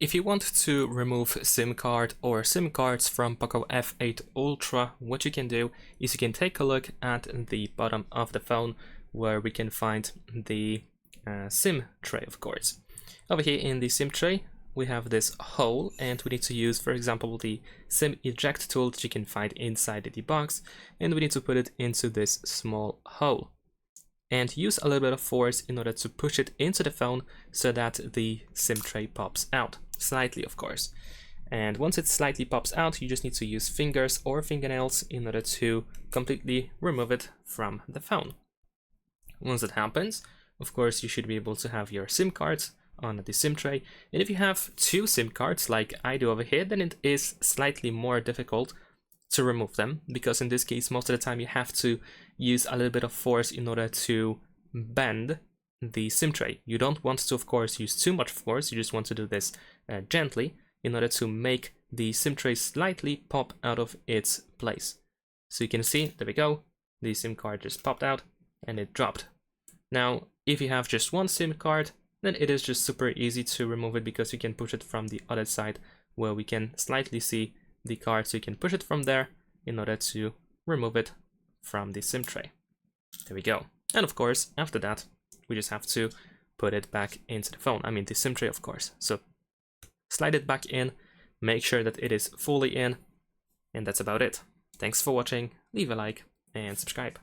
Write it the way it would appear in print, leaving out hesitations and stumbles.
If you want to remove SIM card or SIM cards from POCO F8 Ultra, what you can do is you can take a look at the bottom of the phone where we can find the SIM tray, of course. Over here in the SIM tray, we have this hole, and we need to use, for example, the SIM eject tool that you can find inside the box, and we need to put it into this small hole. And use a little bit of force in order to push it into the phone so that the SIM tray pops out, slightly of course. And once it slightly pops out, you just need to use fingers or fingernails in order to completely remove it from the phone. Once that happens, of course, you should be able to have your SIM cards on the SIM tray. And if you have two SIM cards like I do over here, then it is slightly more difficult to remove them, because in this case most of the time you have to use a little bit of force in order to bend the SIM tray. You don't want to, of course, use too much force, you just want to do this gently in order to make the SIM tray slightly pop out of its place. So you can see, there we go, the SIM card just popped out and it dropped. Now if you have just one SIM card, then it is just super easy to remove it, because you can push it from the other side where we can slightly see the card, so you can push it from there in order to remove it from the SIM tray. There we go. And of course, after that, we just have to put it back into the phone. I mean the SIM tray, of course. So slide it back in, make sure that it is fully in, and that's about it. Thanks for watching, leave a like and subscribe.